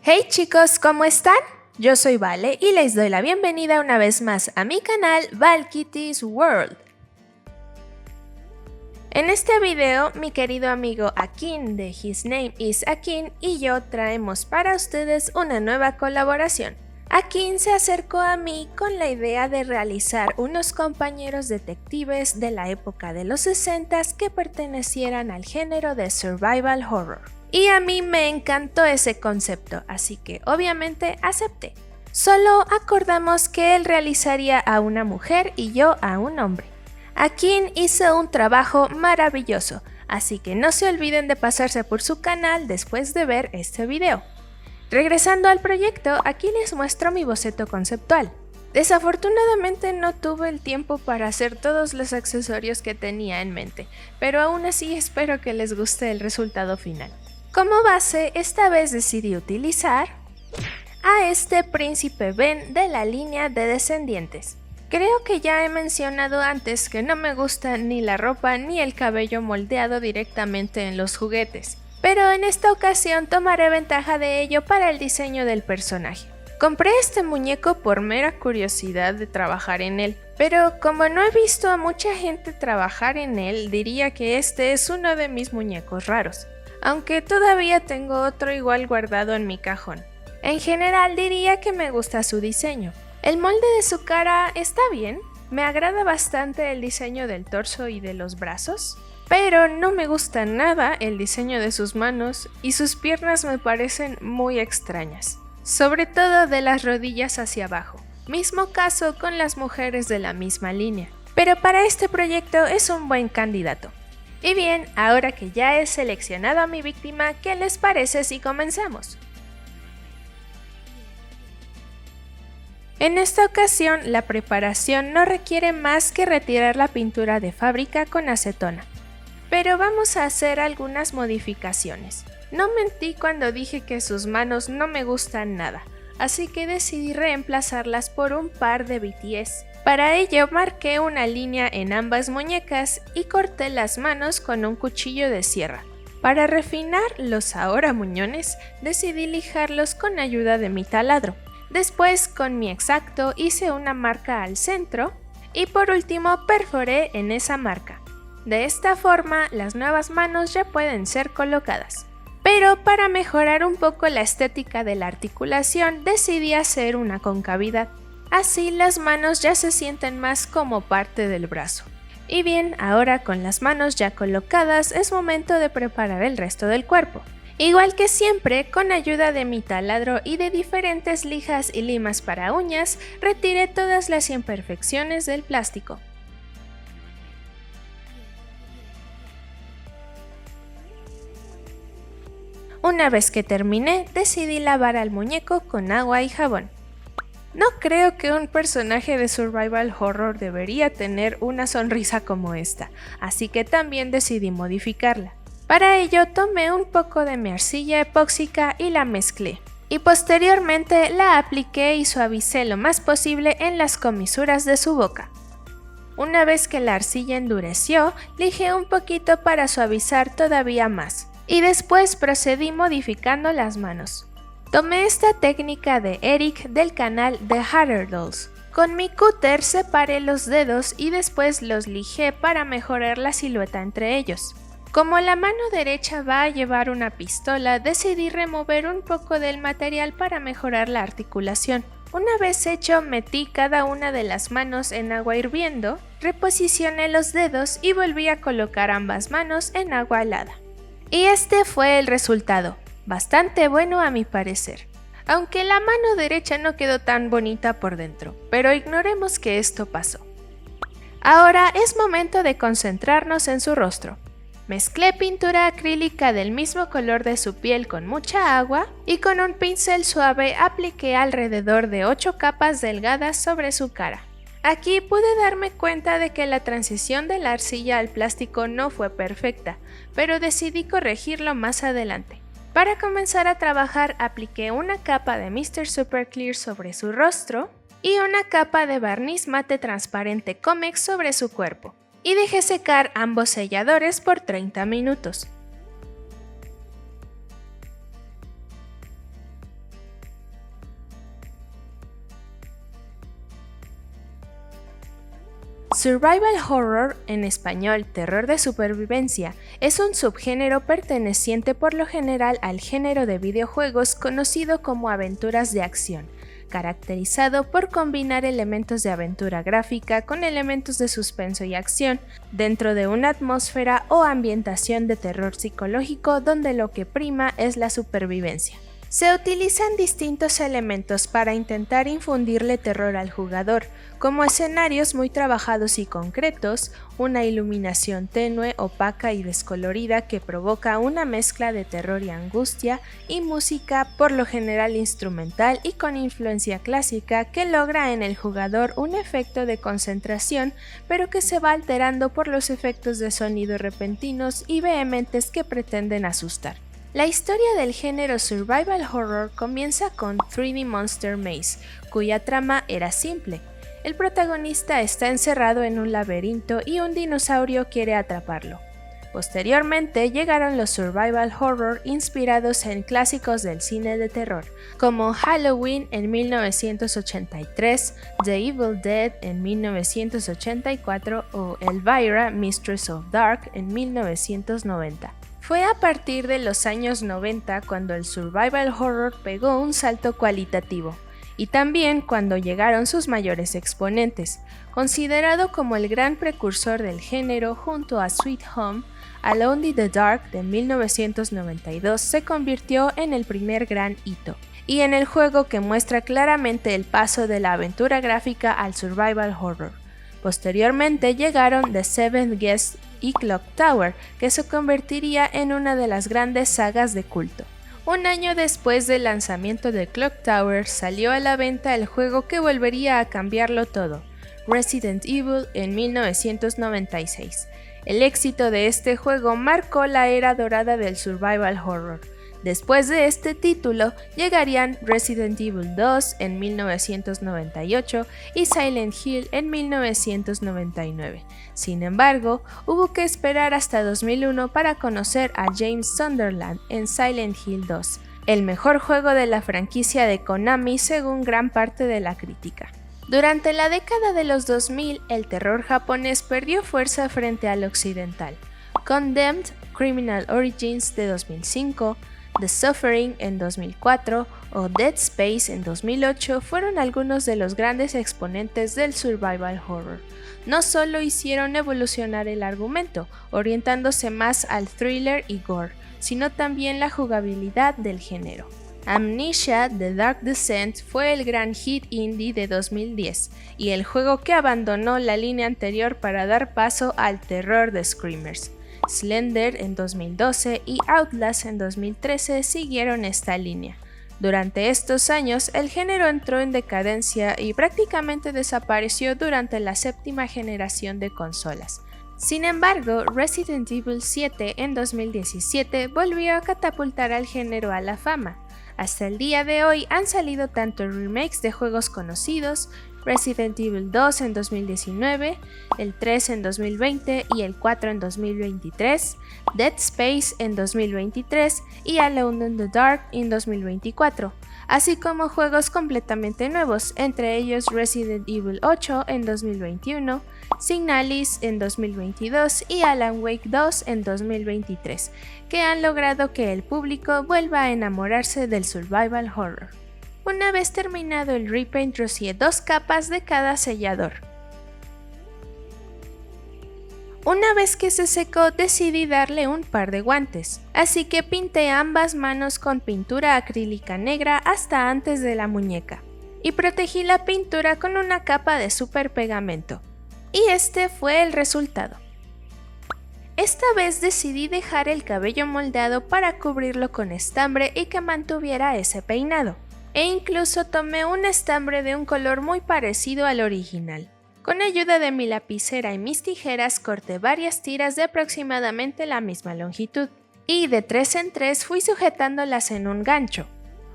Hey chicos, ¿cómo están? Yo soy Vale y les doy la bienvenida una vez más a mi canal Val Kitty's World. En este video, mi querido amigo Akin de His Name is Akin y yo traemos para ustedes una nueva colaboración. Akin se acercó a mí con la idea de realizar unos compañeros detectives de la época de los 60s que pertenecieran al género de survival horror. Y a mí me encantó ese concepto, así que obviamente acepté. Solo acordamos que él realizaría a una mujer y yo a un hombre. Akin hizo un trabajo maravilloso, así que no se olviden de pasarse por su canal después de ver este video. Regresando al proyecto, aquí les muestro mi boceto conceptual. Desafortunadamente no tuve el tiempo para hacer todos los accesorios que tenía en mente, pero aún así espero que les guste el resultado final. Como base, esta vez decidí utilizar a este príncipe Ben de la línea de Descendientes. Creo que ya he mencionado antes que no me gusta ni la ropa ni el cabello moldeado directamente en los juguetes, pero en esta ocasión tomaré ventaja de ello para el diseño del personaje. Compré este muñeco por mera curiosidad de trabajar en él, pero como no he visto a mucha gente trabajar en él, diría que este es uno de mis muñecos raros. Aunque todavía tengo otro igual guardado en mi cajón. En general diría que me gusta su diseño. El molde de su cara está bien, me agrada bastante el diseño del torso y de los brazos, pero no me gusta nada el diseño de sus manos y sus piernas me parecen muy extrañas, sobre todo de las rodillas hacia abajo. Mismo caso con las mujeres de la misma línea, pero para este proyecto es un buen candidato. Y bien, ahora que ya he seleccionado a mi víctima, ¿qué les parece si comenzamos? En esta ocasión, la preparación no requiere más que retirar la pintura de fábrica con acetona. Pero vamos a hacer algunas modificaciones. No mentí cuando dije que sus manos no me gustan nada, así que decidí reemplazarlas por un par de BTS. Para ello marqué una línea en ambas muñecas y corté las manos con un cuchillo de sierra. Para refinar los ahora muñones, decidí lijarlos con ayuda de mi taladro. Después, con mi X-Acto hice una marca al centro y por último perforé en esa marca. De esta forma, las nuevas manos ya pueden ser colocadas. Pero para mejorar un poco la estética de la articulación, decidí hacer una concavidad. Así las manos ya se sienten más como parte del brazo. Y bien, ahora con las manos ya colocadas es momento de preparar el resto del cuerpo. Igual que siempre, con ayuda de mi taladro y de diferentes lijas y limas para uñas, retiré todas las imperfecciones del plástico. Una vez que terminé, decidí lavar al muñeco con agua y jabón. No creo que un personaje de survival horror debería tener una sonrisa como esta, así que también decidí modificarla. Para ello tomé un poco de mi arcilla epóxica y la mezclé, y posteriormente la apliqué y suavicé lo más posible en las comisuras de su boca. Una vez que la arcilla endureció, lijé un poquito para suavizar todavía más, y después procedí modificando las manos. Tomé esta técnica de Eric del canal The Hatter Dolls. Con mi cúter separé los dedos y después los lijé para mejorar la silueta entre ellos. Como la mano derecha va a llevar una pistola, decidí remover un poco del material para mejorar la articulación. Una vez hecho, metí cada una de las manos en agua hirviendo, reposicioné los dedos y volví a colocar ambas manos en agua helada. Y este fue el resultado. Bastante bueno a mi parecer, aunque la mano derecha no quedó tan bonita por dentro, pero ignoremos que esto pasó. Ahora es momento de concentrarnos en su rostro. Mezclé pintura acrílica del mismo color de su piel con mucha agua y con un pincel suave apliqué alrededor de 8 capas delgadas sobre su cara. Aquí pude darme cuenta de que la transición de la arcilla al plástico no fue perfecta, pero decidí corregirlo más adelante. Para comenzar a trabajar apliqué una capa de Mr. Super Clear sobre su rostro y una capa de barniz mate transparente Comex sobre su cuerpo, y dejé secar ambos selladores por 30 minutos. survival horror, en español terror de supervivencia, es un subgénero perteneciente por lo general al género de videojuegos conocido como aventuras de acción, caracterizado por combinar elementos de aventura gráfica con elementos de suspenso y acción, dentro de una atmósfera o ambientación de terror psicológico donde lo que prima es la supervivencia. Se utilizan distintos elementos para intentar infundirle terror al jugador, como escenarios muy trabajados y concretos, una iluminación tenue, opaca y descolorida que provoca una mezcla de terror y angustia, y música por lo general instrumental y con influencia clásica que logra en el jugador un efecto de concentración, pero que se va alterando por los efectos de sonido repentinos y vehementes que pretenden asustar. La historia del género survival horror comienza con 3D Monster Maze, cuya trama era simple. El protagonista está encerrado en un laberinto y un dinosaurio quiere atraparlo. Posteriormente llegaron los survival horror inspirados en clásicos del cine de terror, como Halloween en 1983, The Evil Dead en 1984 o Elvira, Mistress of Dark en 1990. Fue a partir de los años 90 cuando el survival horror pegó un salto cualitativo, y también cuando llegaron sus mayores exponentes. Considerado como el gran precursor del género junto a Sweet Home, Alone in the Dark de 1992 se convirtió en el primer gran hito, y en el juego que muestra claramente el paso de la aventura gráfica al survival horror. Posteriormente llegaron The Seventh Guest y Clock Tower, que se convertiría en una de las grandes sagas de culto. Un año después del lanzamiento de Clock Tower salió a la venta el juego que volvería a cambiarlo todo, Resident Evil en 1996. El éxito de este juego marcó la era dorada del survival horror. Después de este título llegarían Resident Evil 2 en 1998 y Silent Hill en 1999. Sin embargo, hubo que esperar hasta 2001 para conocer a James Sunderland en Silent Hill 2, el mejor juego de la franquicia de Konami según gran parte de la crítica. Durante la década de los 2000, el terror japonés perdió fuerza frente al occidental. Condemned, Criminal Origins de 2005, The Suffering en 2004 o Dead Space en 2008 fueron algunos de los grandes exponentes del survival horror. No solo hicieron evolucionar el argumento, orientándose más al thriller y gore, sino también la jugabilidad del género. Amnesia: The Dark Descent fue el gran hit indie de 2010 y el juego que abandonó la línea anterior para dar paso al terror de screamers. Slender en 2012 y Outlast en 2013 siguieron esta línea. Durante estos años, el género entró en decadencia y prácticamente desapareció durante la séptima generación de consolas. Sin embargo, Resident Evil 7 en 2017 volvió a catapultar al género a la fama. Hasta el día de hoy han salido tanto remakes de juegos conocidos, Resident Evil 2 en 2019, el 3 en 2020 y el 4 en 2023, Dead Space en 2023 y Alone in the Dark en 2024, así como juegos completamente nuevos, entre ellos Resident Evil 8 en 2021, Signalis en 2022 y Alan Wake 2 en 2023, que han logrado que el público vuelva a enamorarse del survival horror. Una vez terminado el repaint, rocié 2 capas de cada sellador. Una vez que se secó, decidí darle un par de guantes, así que pinté ambas manos con pintura acrílica negra hasta antes de la muñeca, y protegí la pintura con una capa de super pegamento. Y este fue el resultado. Esta vez decidí dejar el cabello moldeado para cubrirlo con estambre y que mantuviera ese peinado. E incluso tomé un estambre de un color muy parecido al original. Con ayuda de mi lapicera y mis tijeras corté varias tiras de aproximadamente la misma longitud, y de 3 en 3 fui sujetándolas en un gancho.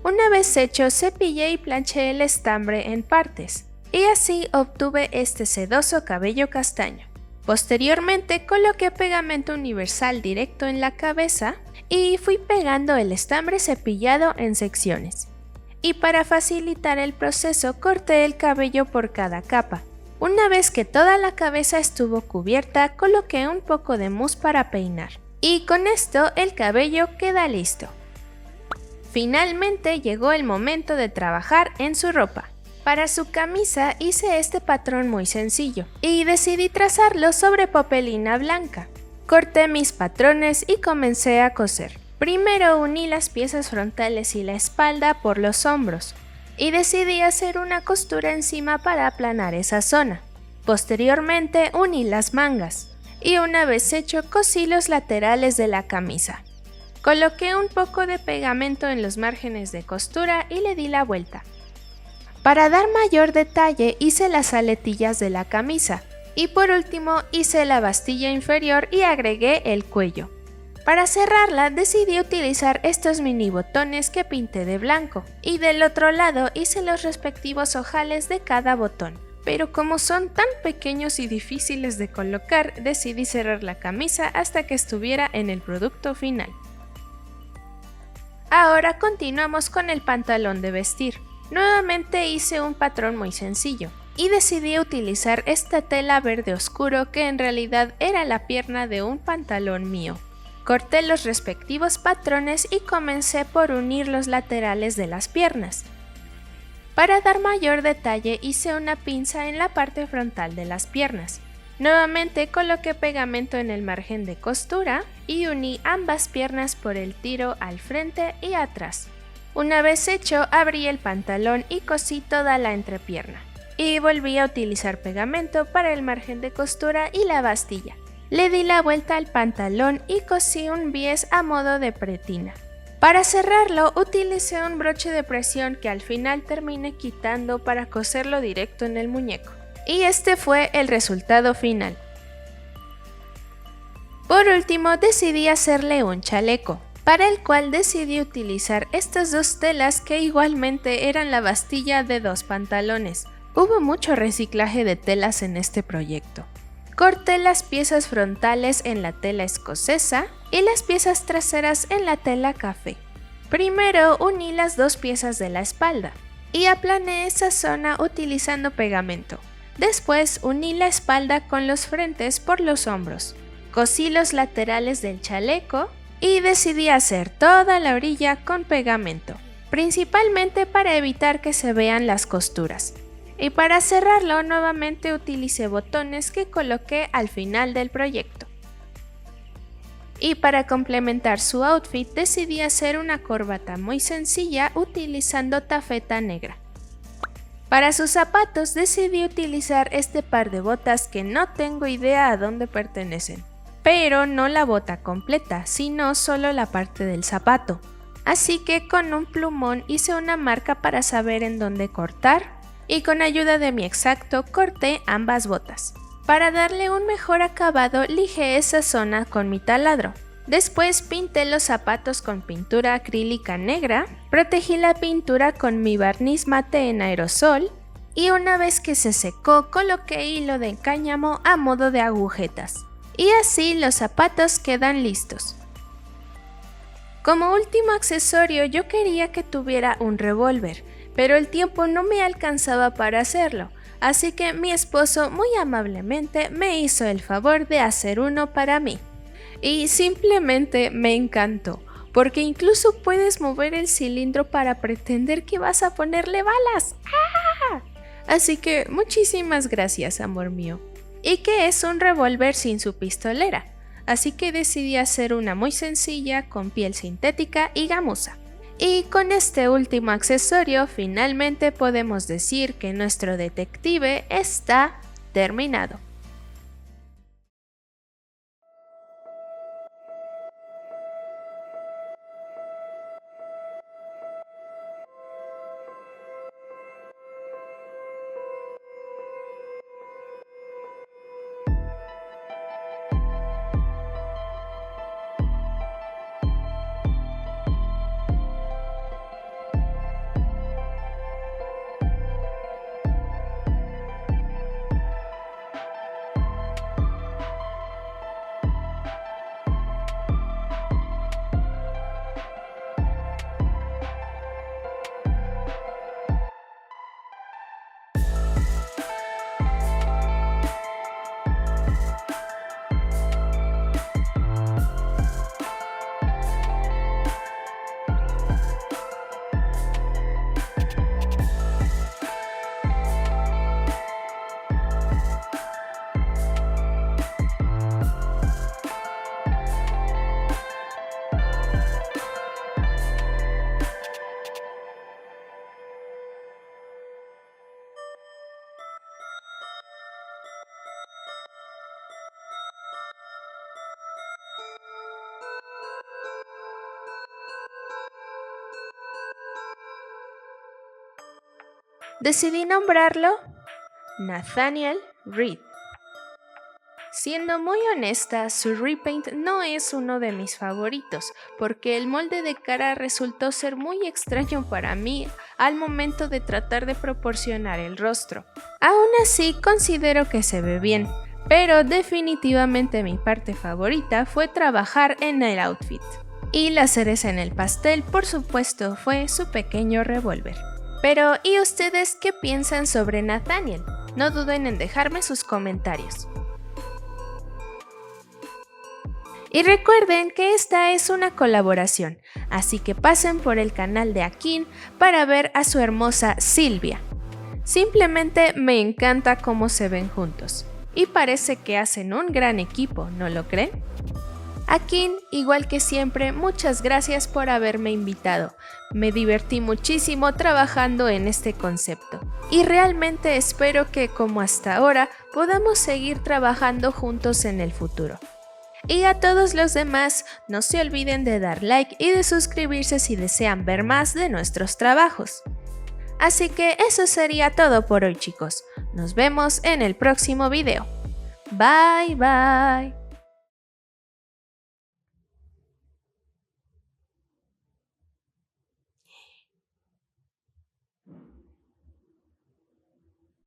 Una vez hecho, cepillé y planché el estambre en partes, y así obtuve este sedoso cabello castaño. Posteriormente coloqué pegamento universal directo en la cabeza y fui pegando el estambre cepillado en secciones. Y para facilitar el proceso corté el cabello por cada capa. Una vez que toda la cabeza estuvo cubierta, coloqué un poco de mousse para peinar. Y con esto el cabello queda listo. Finalmente llegó el momento de trabajar en su ropa. Para su camisa hice este patrón muy sencillo y decidí trazarlo sobre papelina blanca. Corté mis patrones y comencé a coser. Primero uní las piezas frontales y la espalda por los hombros y decidí hacer una costura encima para aplanar esa zona. Posteriormente uní las mangas y una vez hecho cosí los laterales de la camisa. Coloqué un poco de pegamento en los márgenes de costura y le di la vuelta. Para dar mayor detalle hice las aletillas de la camisa y por último hice la bastilla inferior y agregué el cuello. Para cerrarla decidí utilizar estos mini botones que pinté de blanco y del otro lado hice los respectivos ojales de cada botón. Pero como son tan pequeños y difíciles de colocar, decidí cerrar la camisa hasta que estuviera en el producto final. Ahora continuamos con el pantalón de vestir. Nuevamente hice un patrón muy sencillo y decidí utilizar esta tela verde oscuro que en realidad era la pierna de un pantalón mío. Corté los respectivos patrones y comencé por unir los laterales de las piernas. Para dar mayor detalle hice una pinza en la parte frontal de las piernas. Nuevamente coloqué pegamento en el margen de costura y uní ambas piernas por el tiro al frente y atrás. Una vez hecho, abrí el pantalón y cosí toda la entrepierna. Y volví a utilizar pegamento para el margen de costura y la bastilla. Le di la vuelta al pantalón y cosí un bies a modo de pretina. Para cerrarlo, utilicé un broche de presión que al final terminé quitando para coserlo directo en el muñeco. Y este fue el resultado final. Por último, decidí hacerle un chaleco, para el cual decidí utilizar estas dos telas que igualmente eran la bastilla de dos pantalones. Hubo mucho reciclaje de telas en este proyecto. Corté las piezas frontales en la tela escocesa y las piezas traseras en la tela café. Primero uní las dos piezas de la espalda y aplané esa zona utilizando pegamento. Después uní la espalda con los frentes por los hombros. Cosí los laterales del chaleco y decidí hacer toda la orilla con pegamento, principalmente para evitar que se vean las costuras. Y para cerrarlo nuevamente utilicé botones que coloqué al final del proyecto. Y para complementar su outfit decidí hacer una corbata muy sencilla utilizando tafeta negra. Para sus zapatos decidí utilizar este par de botas que no tengo idea a dónde pertenecen, pero no la bota completa, sino solo la parte del zapato. Así que con un plumón hice una marca para saber en dónde cortar y con ayuda de mi X-Acto corté ambas botas. Para darle un mejor acabado lijé esa zona con mi taladro. Después pinté los zapatos con pintura acrílica negra, protegí la pintura con mi barniz mate en aerosol y una vez que se secó coloqué hilo de cáñamo a modo de agujetas. Y así los zapatos quedan listos. Como último accesorio yo quería que tuviera un revólver, pero el tiempo no me alcanzaba para hacerlo, así que mi esposo muy amablemente me hizo el favor de hacer uno para mí. Y simplemente me encantó, porque incluso puedes mover el cilindro para pretender que vas a ponerle balas. ¡Ah! Así que muchísimas gracias, amor mío. Y que es un revólver sin su pistolera, así que decidí hacer una muy sencilla con piel sintética y gamuza. Y con este último accesorio finalmente podemos decir que nuestro detective está terminado. Decidí nombrarlo Nathaniel Reed. Siendo muy honesta, su repaint no es uno de mis favoritos, porque el molde de cara resultó ser muy extraño para mí al momento de tratar de proporcionar el rostro. Aún así, considero que se ve bien, pero definitivamente mi parte favorita fue trabajar en el outfit. Y la cereza en el pastel, por supuesto, fue su pequeño revólver. Pero, ¿y ustedes qué piensan sobre Nathaniel? No duden en dejarme sus comentarios. Y recuerden que esta es una colaboración, así que pasen por el canal de Akin para ver a su hermosa Silvia. Simplemente me encanta cómo se ven juntos, y parece que hacen un gran equipo, ¿no lo creen? Akin, igual que siempre, muchas gracias por haberme invitado. Me divertí muchísimo trabajando en este concepto, y realmente espero que, como hasta ahora, podamos seguir trabajando juntos en el futuro. Y a todos los demás, no se olviden de dar like y de suscribirse si desean ver más de nuestros trabajos. Así que eso sería todo por hoy, chicos. Nos vemos en el próximo video. Bye bye.